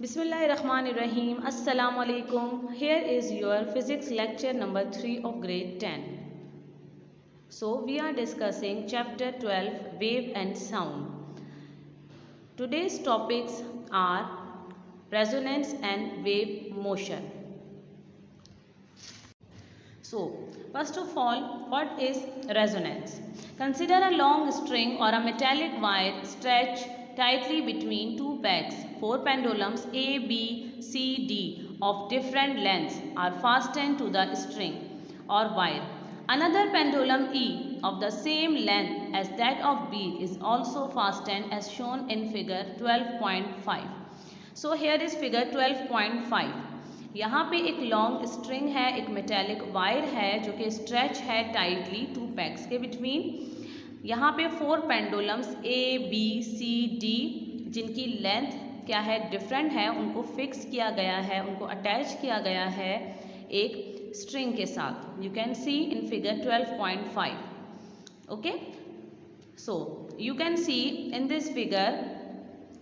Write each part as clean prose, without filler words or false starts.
Bismillahirrahmanirrahim. Assalamu alaikum. Here is your physics lecture number 3 of grade 10. So we are discussing chapter 12 wave and sound. Today's topics are resonance and wave motion. So first of all, what is resonance? Consider a long string or a metallic wire stretched tightly between two pegs. Four pendulums A, B, C, D of different lengths are fastened to the string or wire. Another pendulum E of the same length as that of B is also fastened as shown in figure 12.5. So here is figure 12.5. यहाँ पे एक long string है, एक metallic wire है जो कि stretch है tightly two pegs के बिटवीन। यहाँ पे four pendulums A B C D जिनकी लेंथ क्या है डिफरेंट है, उनको फिक्स किया गया है, उनको अटैच किया गया है एक स्ट्रिंग के साथ। You can see in figure 12.5। Okay, so you can see in this figure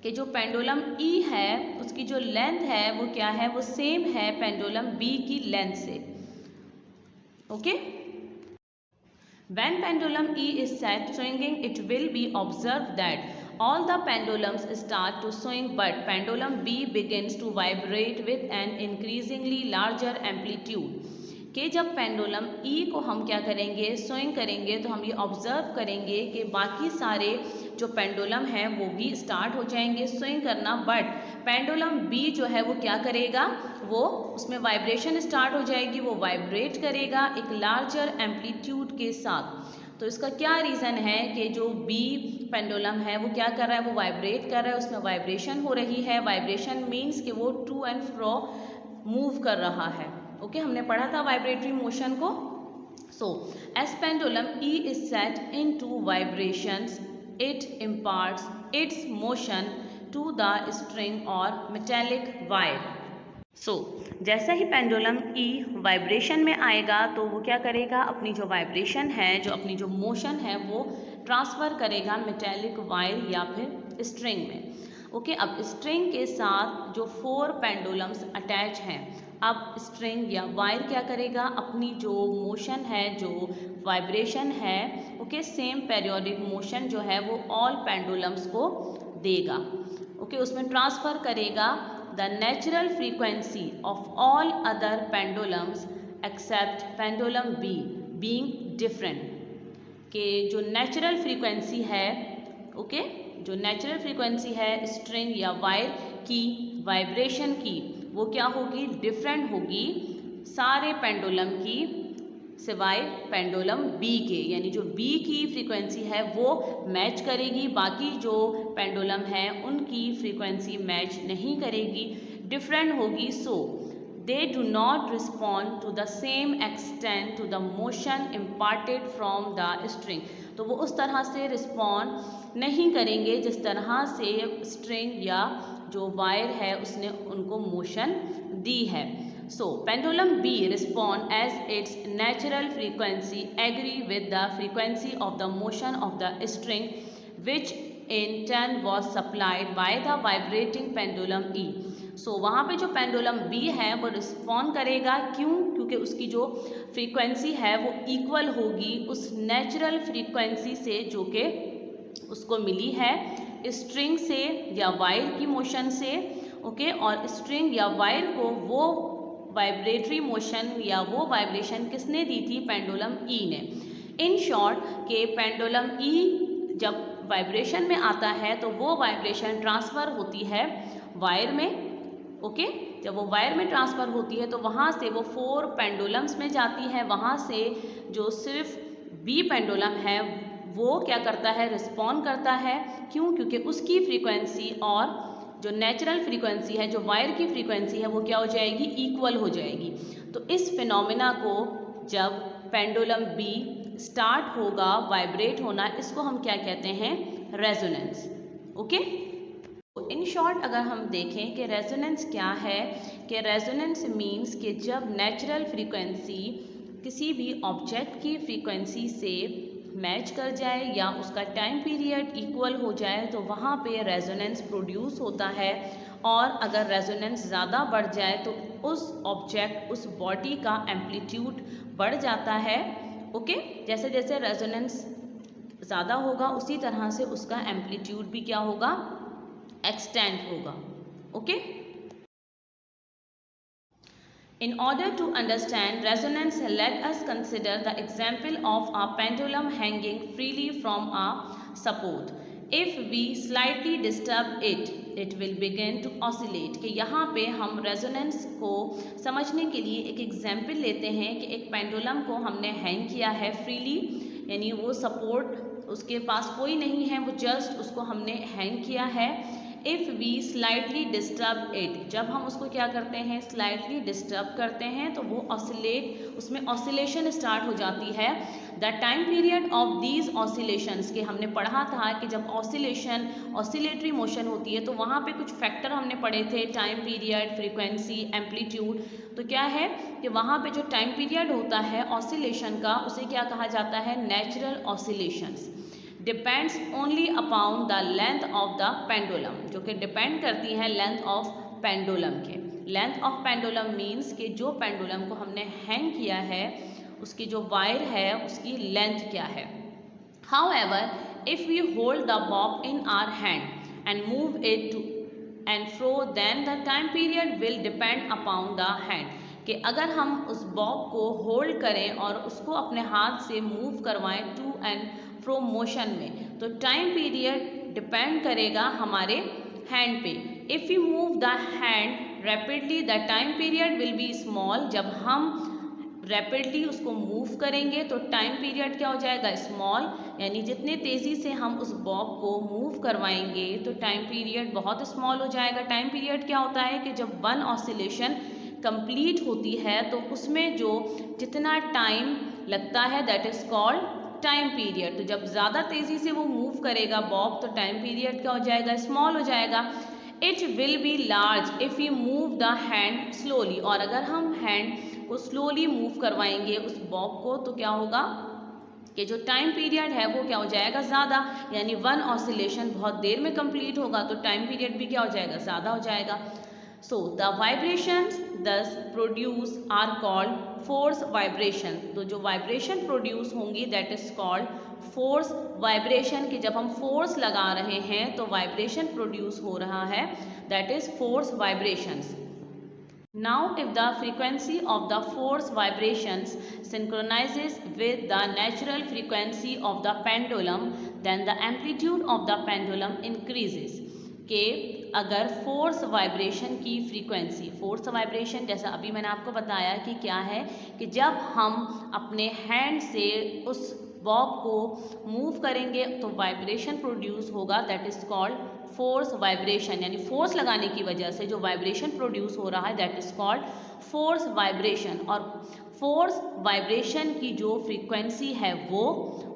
कि जो पेंडुलम E है उसकी जो लेंथ है वो क्या है, वो सेम है पेंडुलम B की लेंथ से। Okay, when pendulum E is set swinging, it will be observed that all the pendulums start to swing, but pendulum B begins to vibrate with an increasingly larger amplitude. कि जब pendulum E को हम क्या करेंगे, swing करेंगे, तो हम ये ऑब्जर्व करेंगे कि बाकी सारे जो पेंडुलम हैं वो भी स्टार्ट हो जाएंगे स्विंग करना, बट पेंडुलम B जो है वो क्या करेगा, वो उसमें वाइब्रेशन स्टार्ट हो जाएगी, वो वाइब्रेट करेगा एक लार्जर एम्पलीट्यूड के साथ। तो इसका क्या रीज़न है कि जो B पेंडुलम है वो क्या कर रहा है, वो वाइब्रेट कर रहा है, उसमें वाइब्रेशन हो रही है। वाइब्रेशन मीन्स कि वो टू एंड फ्रो मूव कर रहा है। ओके, हमने पढ़ा था वाइब्रेटरी मोशन को। So as pendulum E is set into vibrations, it imparts its motion to the string or metallic wire. So जैसा ही पेंडुलम E वाइब्रेशन में आएगा तो वो क्या करेगा, अपनी जो वाइब्रेशन है, जो अपनी जो मोशन है वो ट्रांसफ़र करेगा मेटेलिक वायर या फिर स्ट्रिंग में। ओके, अब स्ट्रिंग के साथ जो फोर पेंडुलम्स अटैच हैं, अब स्ट्रिंग या वायर क्या करेगा, अपनी जो मोशन है, जो वाइब्रेशन है, ओके, सेम पेरियोडिक मोशन जो है वो ऑल पेंडुलम्स को देगा। ओके, उसमें ट्रांसफ़र करेगा the natural frequency of all other pendulums except pendulum B being different. कि जो नेचुरल फ्रीक्वेंसी है, ओके, जो नेचुरल फ्रीक्वेंसी है स्ट्रिंग या वायर की वाइब्रेशन की, वो क्या होगी, डिफरेंट होगी सारे पेंडुलम की सिवाय पेंडुलम B के। यानी जो B की फ्रीक्वेंसी है वो मैच करेगी, बाकी जो पेंडुलम है उनकी फ्रीक्वेंसी मैच नहीं करेगी, डिफरेंट होगी। सो they do not respond to the same extent to the motion imparted from the string। तो वो उस तरह से रिस्पॉन्ड नहीं करेंगे जिस तरह से स्ट्रिंग या जो वायर है उसने उनको मोशन दी है। So pendulum B respond as its natural frequency agree with the frequency of the motion of the string, which in turn was supplied by the vibrating pendulum E। सो वहाँ पे जो pendulum B है वो respond करेगा, क्यों, क्योंकि उसकी जो फ्रीक्वेंसी है वो इक्वल होगी उस नेचुरल फ्रीक्वेंसी से जो कि उसको मिली है स्ट्रिंग से या वायर की मोशन से। ओके, और स्ट्रिंग या वायर को वो वाइब्रेटरी मोशन या वो वाइब्रेशन किसने दी थी, पेंडुलम E ने। इन शॉर्ट के पेंडुलम E जब वाइब्रेशन में आता है तो वो वाइब्रेशन ट्रांसफ़र होती है वायर में। ओके, जब वो वायर में ट्रांसफ़र होती है तो वहाँ से वो फोर पेंडुलम्स में जाती है, वहाँ से जो सिर्फ B पेंडुलम है वो क्या करता है, रिस्पॉन्ड करता है। क्यों, क्योंकि उसकी फ्रीक्वेंसी और जो नेचुरल फ्रीक्वेंसी है, जो वायर की फ्रीक्वेंसी है, वो क्या हो जाएगी, इक्वल हो जाएगी। तो इस फिनोमिना को जब पेंडुलम B स्टार्ट होगा वाइब्रेट होना, इसको हम क्या कहते हैं, रेजोनेंस। ओके, इन शॉर्ट अगर हम देखें कि रेजोनेंस क्या है, कि रेजोनेंस मीन्स कि जब नेचुरल फ्रीक्वेंसी किसी भी ऑब्जेक्ट की फ्रीक्वेंसी से मैच कर जाए या उसका टाइम पीरियड इक्वल हो जाए तो वहाँ पे रेजोनेंस प्रोड्यूस होता है। और अगर रेजोनेंस ज़्यादा बढ़ जाए तो उस ऑब्जेक्ट, उस बॉडी का एम्पलीट्यूड बढ़ जाता है। ओके, जैसे जैसे रेजोनेंस ज़्यादा होगा उसी तरह से उसका एम्पलीट्यूड भी क्या होगा, एक्सटेंड होगा। Okay, in order to understand resonance, let us consider the example of a pendulum hanging freely from a support. If we slightly disturb it, it will begin to oscillate. कि यहाँ पे हम resonance को समझने के लिए एक एग्जाम्पल लेते हैं कि एक पेंडुलम को हमने हैंग किया है फ्रीली, यानी वो सपोर्ट उसके पास कोई नहीं है, वो जस्ट उसको हमने हैंग किया है। If we slightly disturb it, जब हम उसको क्या करते हैं, स्लाइटली डिस्टर्ब करते हैं तो वो ऑसिलेट, उसमें ऑसिलेशन स्टार्ट हो जाती है। The time period of these oscillations, के हमने पढ़ा था कि जब ऑसिलेशन, ऑसिलेटरी मोशन होती है तो वहाँ पे कुछ फैक्टर हमने पढ़े थे, टाइम पीरियड, फ्रीक्वेंसी, एम्पलीट्यूड। तो क्या है कि वहाँ पे जो टाइम पीरियड होता है ऑसिलेशन का, उसे क्या कहा जाता है, natural oscillations. Depends only upon the length of the pendulum, जो कि डिपेंड करती हैं लेंथ ऑफ पेंडुलम के। लेंथ ऑफ पेंडुलम मीन्स कि जो पेंडुलम को हमने हैंग किया है उसकी जो वायर है उसकी लेंथ क्या है। However, if we hold the bob in our hand and move it to and fro, then the time period will depend upon the hand. कि अगर हम उस बॉब को होल्ड करें और उसको अपने हाथ से मूव करवाएं टू एंड फ्रो मोशन में, तो टाइम पीरियड डिपेंड करेगा हमारे हैंड पे। If you move the hand rapidly, the time period will be small. जब हम रैपिडली उसको मूव करेंगे तो टाइम पीरियड क्या हो जाएगा, स्मॉल। यानी जितने तेज़ी से हम उस बॉब को मूव करवाएंगे तो टाइम पीरियड बहुत स्मॉल हो जाएगा। टाइम पीरियड क्या होता है कि जब वन ऑसिलेशन कंप्लीट होती है तो उसमें जो जितना टाइम लगता है that is called time period. तो जब ज़्यादा तेज़ी से वो मूव करेगा बॉब तो टाइम पीरियड क्या हो जाएगा, स्मॉल हो जाएगा। It will be large if you move the hand slowly, और अगर हम हैंड को स्लोली मूव करवाएंगे उस बॉब को तो क्या होगा कि जो टाइम पीरियड है वो क्या हो जाएगा, ज़्यादा। यानी वन ऑसिलेशन बहुत देर में कंप्लीट होगा तो टाइम पीरियड भी क्या हो जाएगा, ज़्यादा हो जाएगा। So the vibrations thus produce are called force vibration. तो जो वाइब्रेशन प्रोड्यूस होंगी that is called force vibration. कि जब हम फोर्स लगा रहे हैं तो वाइब्रेशन प्रोड्यूस हो रहा है, that is force vibrations. Now if the frequency of the force vibrations synchronizes with the natural frequency of the pendulum, then the amplitude of the pendulum increases. कि अगर फोर्स वाइब्रेशन की frequency, force vibration जैसा अभी मैंने आपको बताया कि क्या है कि जब हम अपने हैंड से उस बॉब को मूव करेंगे तो वाइब्रेशन प्रोड्यूस होगा, that is called force vibration. यानी फोर्स लगाने की वजह से जो वाइब्रेशन प्रोड्यूस हो रहा है that is called force vibration. और फोर्स वाइब्रेशन की जो फ्रीक्वेंसी है वो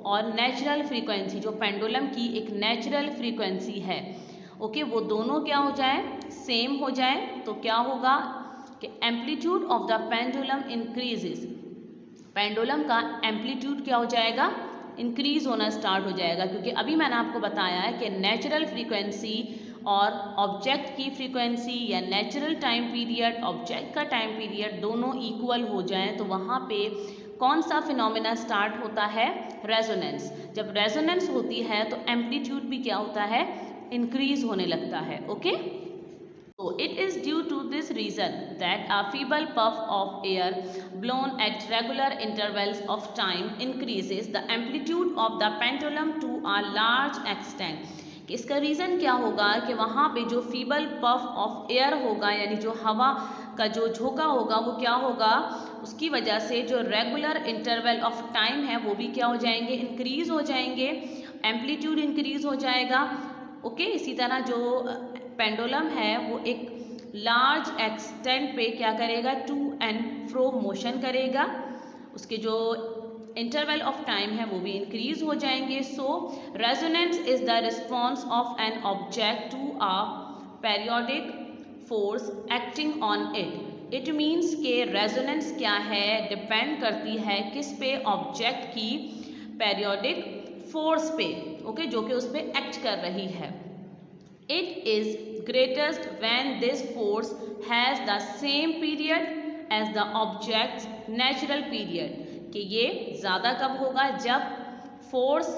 और नेचुरल फ्रीक्वेंसी, जो पेंडुलम की एक नेचुरल फ्रीक्वेंसी है, ओके, वो दोनों क्या हो जाए, सेम हो जाए, तो क्या होगा कि amplitude of the pendulum increases. Pendulum का एम्पलीट्यूड क्या हो जाएगा, इंक्रीज होना स्टार्ट हो जाएगा। क्योंकि अभी मैंने आपको बताया है कि नेचुरल फ्रीक्वेंसी और ऑब्जेक्ट की फ्रीक्वेंसी या नेचुरल टाइम पीरियड, ऑब्जेक्ट का टाइम पीरियड दोनों इक्वल हो जाएं तो वहाँ पे कौन सा फिनोमेना स्टार्ट होता है, रेजोनेंस। जब रेजोनेंस होती है तो एम्पलीट्यूड भी क्या होता है, इंक्रीज होने लगता है। Okay, so it is due to this reason that a feeble puff of air blown at regular intervals of time increases the amplitude of the pendulum to a large extent. कि इसका reason क्या होगा कि वहाँ पे जो feeble puff of air होगा, यानी जो हवा का जो झोंका होगा वो क्या होगा, उसकी वजह से जो रेगुलर इंटरवल ऑफ टाइम है वो भी क्या हो जाएंगे, इंक्रीज हो जाएंगे, एम्पलीट्यूड इंक्रीज हो जाएगा। ओके, इसी तरह जो पेंडुलम है वो एक लार्ज एक्सटेंट पे क्या करेगा, टू एंड फ्रो मोशन करेगा, उसके जो इंटरवल ऑफ टाइम है वो भी इंक्रीज हो जाएंगे। So resonance is the response of an object to a periodic force acting on it. It means के रेजोनेंस क्या है, डिपेंड करती है किस पे, ऑब्जेक्ट की पेरियोडिक फोर्स पे, ओके, जो कि उस पर एक्ट कर रही है। It is greatest when this force has the same period as the object's natural period, कि ये ज़्यादा कब होगा, जब फोर्स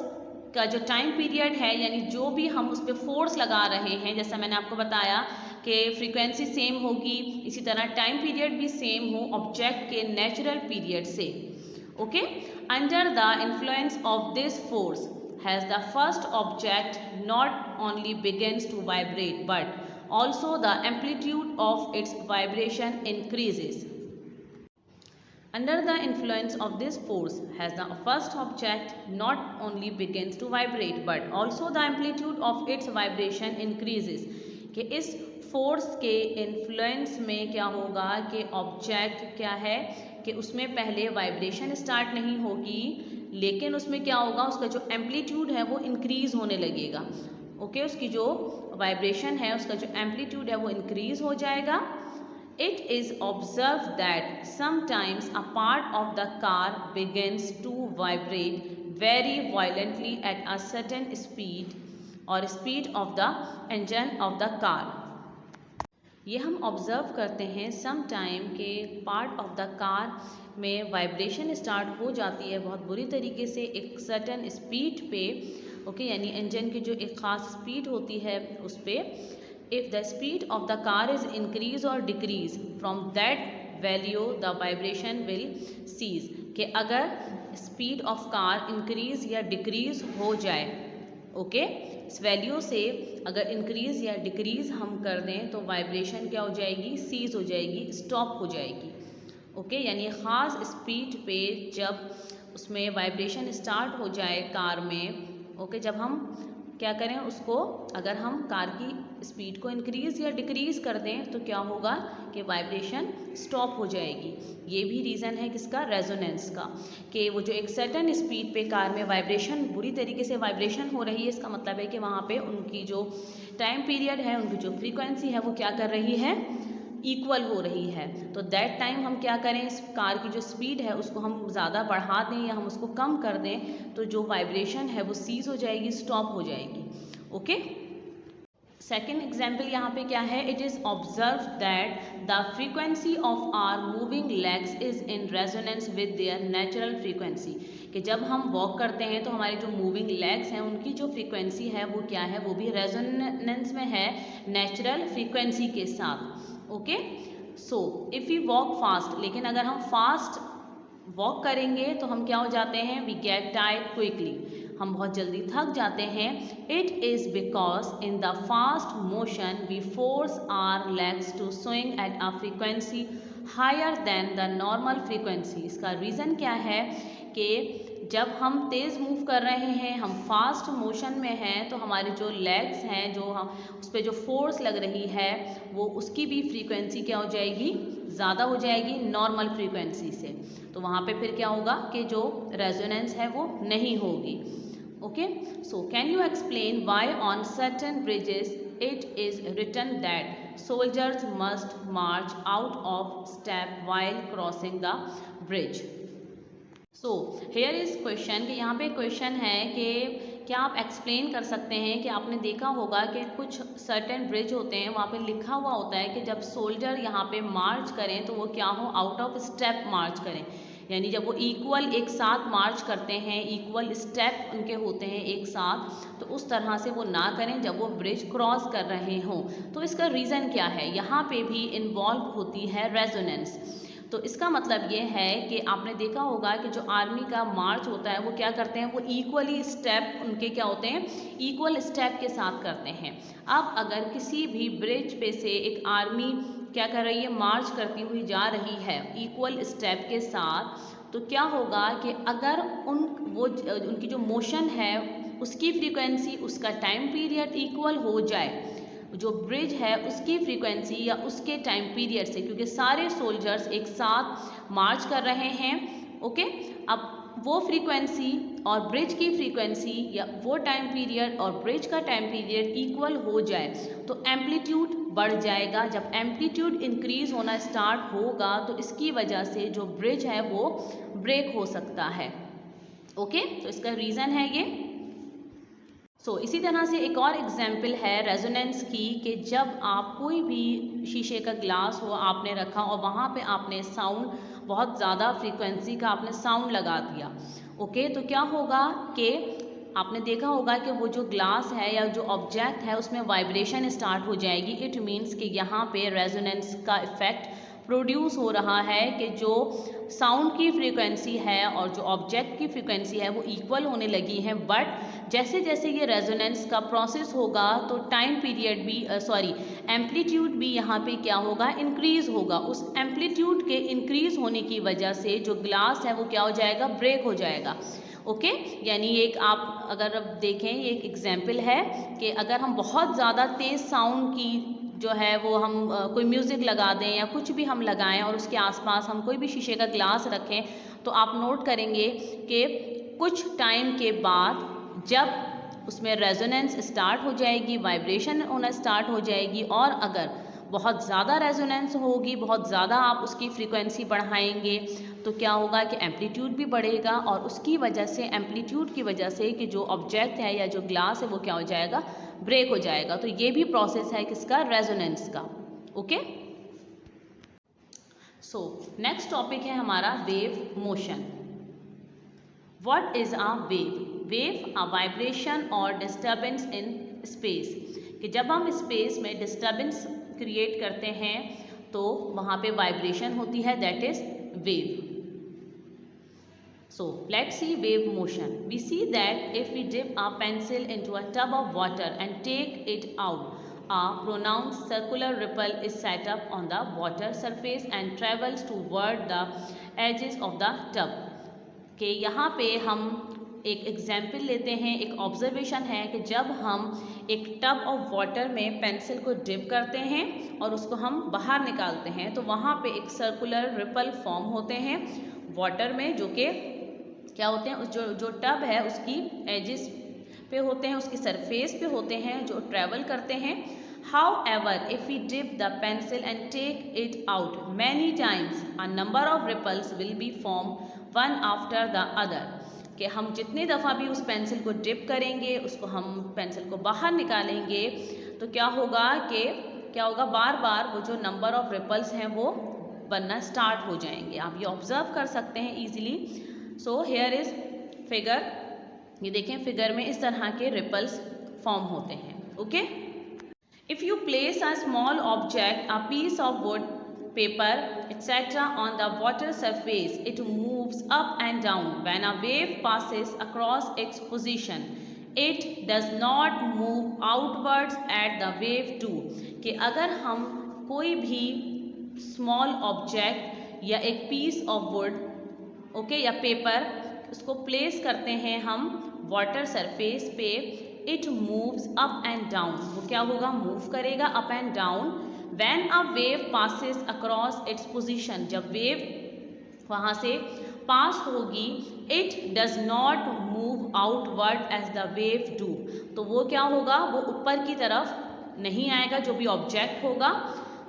का जो टाइम पीरियड है, यानी जो भी हम उस पर फोर्स लगा रहे हैं, जैसा मैंने आपको बताया कि फ्रीक्वेंसी सेम होगी, इसी तरह टाइम पीरियड भी सेम हो ऑब्जेक्ट के नेचुरल पीरियड से। Okay, under the influence of this force has the first object not only begins to vibrate but also the amplitude of its vibration increases. Under the influence of this force has the first object not only begins to vibrate but also the amplitude of its vibration increases. कि इस force के influence में क्या होगा कि object क्या है कि उसमें पहले वाइब्रेशन स्टार्ट नहीं होगी, लेकिन उसमें क्या होगा, उसका जो एम्पलीट्यूड है वो इंक्रीज होने लगेगा। ओके, उसकी जो वाइब्रेशन है, उसका जो एम्पलीट्यूड है वो इंक्रीज हो जाएगा। It is observe that sometimes a part of the car begins to vibrate very violently at a certain speed और speed of the engine of the car. ये हम ऑब्ज़र्व करते हैं सम टाइम के पार्ट ऑफ द कार में vibration start हो जाती है बहुत बुरी तरीके से एक सर्टेन स्पीड पे। ओके, यानी इंजन की जो एक ख़ास स्पीड होती है उस पर। If the speed of the car is increase और decrease from that value the vibration will cease, कि अगर स्पीड ऑफ कार इंक्रीज या डिक्रीज हो जाए, ओके, इस वैल्यू से अगर इंक्रीज या डिक्रीज हम कर दें तो वाइब्रेशन क्या हो जाएगी, सीज हो जाएगी, स्टॉप हो जाएगी। ओके, यानी ख़ास स्पीड पे जब उसमें वाइब्रेशन स्टार्ट हो जाए कार में, ओके, जब हम क्या करें उसको, अगर हम कार की स्पीड को इंक्रीज या डिक्रीज कर दें तो क्या होगा कि वाइब्रेशन स्टॉप हो जाएगी। ये भी रीज़न है किसका, रेजोनेंस का, कि वो जो एक सर्टेन स्पीड पे कार में वाइब्रेशन बुरी तरीके से वाइब्रेशन हो रही है, इसका मतलब है कि वहाँ पे उनकी जो टाइम पीरियड है, उनकी जो फ्रीक्वेंसी है वो क्या कर रही है, इक्वल हो रही है। तो दैट टाइम हम क्या करें, इस कार की जो स्पीड है उसको हम ज़्यादा बढ़ा दें या हम उसको कम कर दें तो जो वाइब्रेशन है वो सीज हो जाएगी, स्टॉप हो जाएगी। ओके, सेकेंड एग्जाम्पल यहाँ पे क्या है, it is observe that the frequency of our moving legs is in resonance with their natural frequency, कि जब हम वॉक करते हैं तो हमारी जो मूविंग लेग्स हैं उनकी जो फ्रीक्वेंसी है वो क्या है, वो भी रेजोनेंस में है नेचुरल फ्रीक्वेंसी के साथ। Okay, so if we walk fast, लेकिन अगर हम फास्ट वॉक करेंगे तो हम क्या हो जाते हैं, वी गेट टायर्ड क्विकली, हम बहुत जल्दी थक जाते हैं। It is because in the fast motion we force our legs to swing at a frequency higher than the normal frequency. इसका रीज़न क्या है कि जब हम तेज़ मूव कर रहे हैं, हम फास्ट मोशन में हैं, तो हमारे जो लेग्स हैं, जो हम उस पर जो फोर्स लग रही है वो उसकी भी फ्रीक्वेंसी क्या हो जाएगी, ज़्यादा हो जाएगी नॉर्मल फ्रीक्वेंसी से। तो वहाँ पे फिर क्या होगा कि जो रेजोनेंस है वो नहीं होगी। Okay, so can you explain why on certain bridges it is written that soldiers must march out of step while crossing the bridge. So here is question, कि यहाँ पे क्वेश्चन है कि क्या आप एक्सप्लेन कर सकते हैं कि आपने देखा होगा कि कुछ सर्टेन ब्रिज होते हैं वहाँ पे लिखा हुआ होता है कि जब सोल्जर यहाँ पे मार्च करें तो वो क्या हो, आउट ऑफ स्टेप मार्च करें, यानी जब वो इक्वल एक साथ मार्च करते हैं, इक्वल स्टेप उनके होते हैं एक साथ, तो उस तरह से वो ना करें जब वो ब्रिज क्रॉस कर रहे हों। तो इसका रीज़न क्या है, यहाँ पे भी इन्वॉल्व होती है रेजोनेंस। तो इसका मतलब ये है कि आपने देखा होगा कि जो आर्मी का मार्च होता है वो क्या करते हैं, वो इक्वली स्टेप उनके क्या होते हैं, इक्वल स्टेप के साथ करते हैं। अब अगर किसी भी ब्रिज पे से एक आर्मी क्या कर रही है, मार्च करती हुई जा रही है इक्वल स्टेप के साथ, तो क्या होगा कि अगर उनकी जो मोशन है उसकी फ्रीक्वेंसी, उसका टाइम पीरियड इक्वल हो जाए जो ब्रिज है उसकी फ्रीक्वेंसी या उसके टाइम पीरियड से, क्योंकि सारे सोल्जर्स एक साथ मार्च कर रहे हैं। ओके, अब वो फ्रीक्वेंसी और ब्रिज की फ्रीक्वेंसी या वो टाइम पीरियड और ब्रिज का टाइम पीरियड इक्वल हो जाए तो एम्पलीट्यूड बढ़ जाएगा। जब एम्पलीट्यूड इंक्रीज होना स्टार्ट होगा तो इसकी वजह से जो ब्रिज है वो ब्रेक हो सकता है। ओके, तो इसका रीज़न है ये। इसी तरह से एक और एग्जाम्पल है रेजोनेंस की, कि जब आप कोई भी शीशे का ग्लास हो आपने रखा और वहाँ पे आपने साउंड, बहुत ज़्यादा फ्रीक्वेंसी का आपने साउंड लगा दिया, ओके, तो क्या होगा कि आपने देखा होगा कि वो जो ग्लास है या जो ऑब्जेक्ट है उसमें वाइब्रेशन स्टार्ट हो जाएगी। इट मीन्स कि यहाँ पे रेजोनेंस का इफेक्ट प्रोड्यूस हो रहा है कि जो साउंड की फ्रीक्वेंसी है और जो ऑब्जेक्ट की फ्रीक्वेंसी है वो इक्वल होने लगी है। बट जैसे जैसे ये रेजोनेंस का प्रोसेस होगा तो टाइम पीरियड भी एम्पलीट्यूड भी यहाँ पे क्या होगा, इंक्रीज होगा। उस एम्पलीट्यूड के इंक्रीज होने की वजह से जो ग्लास है वो क्या हो जाएगा, ब्रेक हो जाएगा। ओके यानी एक आप अगर अब देखें, ये एक एग्जाम्पल है कि अगर हम बहुत ज़्यादा तेज़ साउंड की जो है वो हम कोई म्यूज़िक लगा दें या कुछ भी हम लगाएं और उसके आसपास हम कोई भी शीशे का ग्लास रखें, तो आप नोट करेंगे कि कुछ टाइम के बाद जब उसमें रेजोनेंस स्टार्ट हो जाएगी, वाइब्रेशन होना स्टार्ट हो जाएगी, और अगर बहुत ज़्यादा रेजोनेंस होगी, बहुत ज़्यादा आप उसकी फ्रीक्वेंसी बढ़ाएंगे, तो क्या होगा कि एम्पलीट्यूड भी बढ़ेगा और उसकी वजह से, एम्पलीट्यूड की वजह से कि जो ऑब्जेक्ट है या जो ग्लास है वो क्या हो जाएगा, ब्रेक हो जाएगा। तो ये भी प्रोसेस है किसका, रेजोनेंस का। ओके, सो नेक्स्ट टॉपिक है हमारा wave motion. What is a wave? Wave a vibration और डिस्टर्बेंस इन स्पेस, कि जब हम स्पेस में डिस्टर्बेंस क्रिएट करते हैं तो वहाँ पे वाइब्रेशन होती है, that is wave. So let's see wave motion. We see that if we dip our pencil into a tub of water and take it out, a pronounced circular ripple is set up on the water surface and travels toward the edges of the tub. कि यहाँ पे हम एक example लेते हैं, एक observation है कि जब हम एक टब ऑफ वाटर में पेंसिल को डिप करते हैं और उसको हम बाहर निकालते हैं तो वहाँ पे एक सर्कुलर रिपल फॉर्म होते हैं वाटर में, जो कि क्या होते हैं, जो टब है उसकी एजिस पे होते हैं, उसकी सरफेस पे होते हैं, जो ट्रेवल करते हैं। However, if we dip the pencil and take it out many times, a number of ripples will be formed one after the other. कि हम जितनी दफ़ा भी उस पेंसिल को डिप करेंगे, उसको हम पेंसिल को बाहर निकालेंगे, तो क्या होगा बार बार वो जो नंबर ऑफ रिपल्स हैं वो बनना स्टार्ट हो जाएंगे। आप ये ऑब्जर्व कर सकते हैं easily. So here is figure, ये देखें फिगर में इस तरह के रिपल्स फॉर्म होते हैं। Okay, if you place a small object, a piece of wood, paper, etc. on the water surface, it moves up and down. When a wave passes across its position, it does not move outwards at the wave too. कि अगर हम कोई भी small object या एक piece of would, okay, या paper, उसको place करते हैं हम वाटर सरफेस पे, it moves up and down, वो क्या होगा, मूव करेगा up and down. When a wave passes across its position, जब वेव वहाँ से पास होगी, it does not move outward as the wave do, तो वो क्या होगा, वो ऊपर की तरफ नहीं आएगा जो भी ऑब्जेक्ट होगा।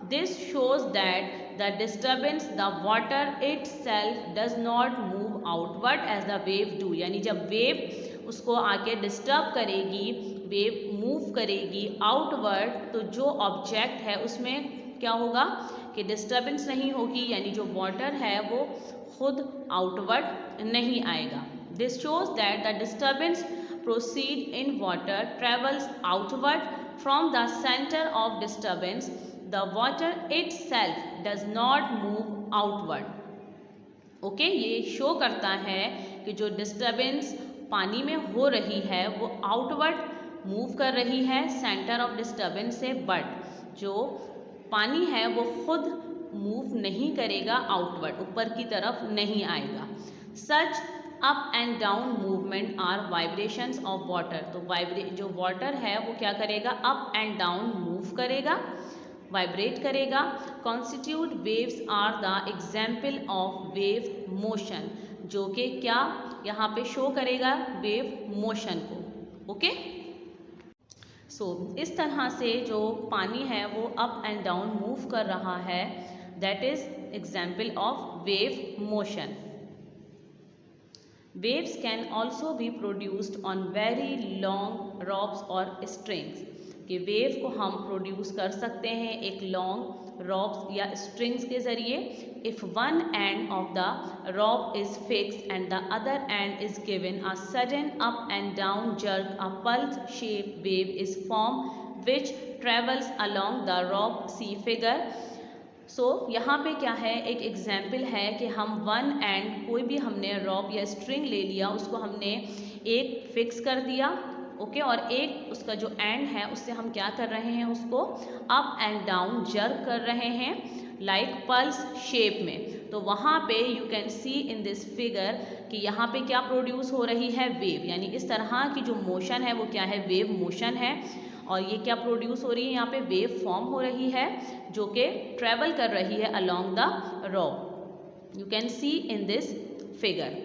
This shows that the disturbance, the water itself does not move outward as the wave do, यानी जब वेव उसको आके डिस्टर्ब करेगी, वेव मूव करेगी आउटवर्ड, तो जो ऑब्जेक्ट है उसमें क्या होगा कि डिस्टर्बेंस नहीं होगी, यानी जो वाटर है वो खुद आउटवर्ड नहीं आएगा। This shows that the disturbance proceed in water travels outward from the centre of disturbance, the water itself does not move outward. Okay, ये शो करता है कि जो डिस्टर्बेंस पानी में हो रही है वो आउटवर्ड मूव कर रही है सेंटर ऑफ डिस्टर्बेंस से, बट जो पानी है वो खुद मूव नहीं करेगा आउटवर्ड, ऊपर की तरफ नहीं आएगा। Such up and down movement are vibrations of water, तो जो वाटर है वो क्या करेगा, अप एंड डाउन मूव करेगा, वाइब्रेट करेगा। Constitute waves are the example of wave motion, जो कि क्या यहाँ पे शो करेगा वेव मोशन को। ओके, सो इस तरह से जो पानी है वो अप एंड डाउन मूव कर रहा है, that is example of wave motion. Waves can also be produced on very long ropes or strings. कि वेव को हम प्रोड्यूस कर सकते हैं एक लॉन्ग रॉप्स या स्ट्रिंग्स के ज़रिए. If one end of the rope is fixed and the other end is given a sudden up and down jerk, a pulse shape wave is form which travels along the rope. See figure. So यहाँ पे क्या है, एक example है कि हम one and कोई भी हमने रॉप या स्ट्रिंग ले लिया, उसको हमने एक फिक्स कर दिया, ओके, और एक उसका जो एंड है उससे हम क्या कर रहे हैं, उसको अप एंड डाउन जर्क कर रहे हैं लाइक पल्स शेप में. तो वहाँ पे you can see in this figure कि यहाँ पे क्या प्रोड्यूस हो रही है, वेव. यानी इस तरह की जो मोशन है वो क्या है, वेव मोशन है. और ये क्या प्रोड्यूस हो रही है, यहाँ पे वेव फॉर्म हो रही है जो कि ट्रेवल कर रही है along the rope. You can see in this figure.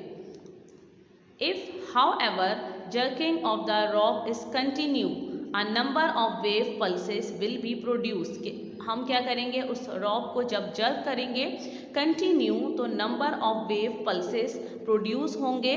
If, however, jerking of the rope is continue, a number of wave pulses will be produced. हम क्या करेंगे, उस रॉप को जब जर्क करेंगे कंटिन्यू तो number of wave pulses produce होंगे.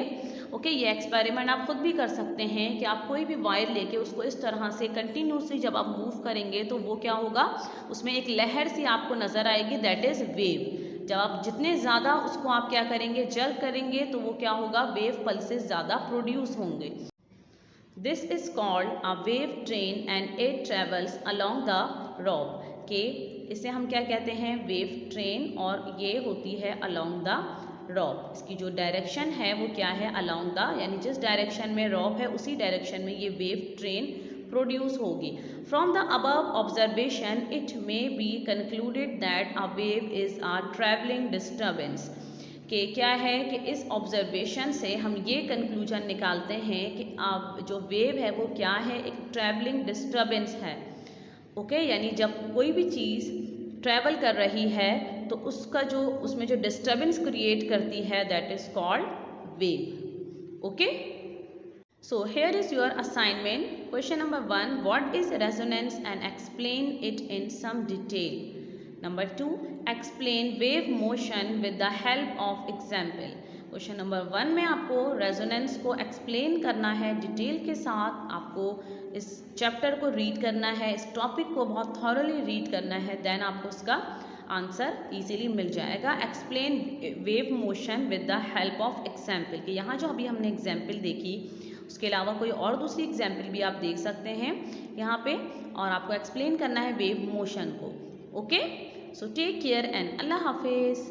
Okay, ये एक्सपेरिमेंट आप खुद भी कर सकते हैं कि आप कोई भी वायर लेके उसको इस तरह से कंटिन्यूसली जब आप मूव करेंगे तो वो क्या होगा, उसमें एक लहर सी आपको नज़र आएगी, दैट इज़ वेव. जब आप जितने ज़्यादा उसको आप क्या करेंगे, जर्क करेंगे तो वो क्या होगा, वेव पल्सेस ज़्यादा प्रोड्यूस होंगे. This is called a wave train and it travels along the rope. के इसे हम क्या कहते हैं, वेव ट्रेन, और ये होती है अलोंग द रॉप. इसकी जो डायरेक्शन है वो क्या है, अलोंग द, यानी जिस डायरेक्शन में रॉप है उसी डायरेक्शन में ये वेव ट्रेन प्रोड्यूस होगी. From the above observation, it may be concluded that a wave is a travelling disturbance. कि क्या है कि इस ऑब्जर्वेशन से हम ये कंक्लूजन निकालते हैं कि अब जो वेव है वो क्या है, एक ट्रैवलिंग डिस्टर्बेंस है. ओके, यानी जब कोई भी चीज़ ट्रैवल कर रही है तो उसका जो उसमें जो डिस्टर्बेंस क्रिएट करती है that is called wave. Okay, so here is your assignment. Question number 1, what is resonance and explain it in some detail. Number 2, explain wave motion with the help of example. Question number 1 में आपको resonance को explain करना है detail के साथ. आपको इस chapter को रीड करना है, इस टॉपिक को बहुत थॉरली रीड करना है, देन आपको उसका आंसर इजीली मिल जाएगा. Explain wave motion with the help of example. कि यहाँ जो अभी हमने एग्जाम्पल देखी उसके अलावा कोई और दूसरी एग्जाम्पल भी आप देख सकते हैं यहाँ पे, और आपको एक्सप्लेन करना है वेव मोशन को. Okay, so take care and अल्लाह हाफिज़.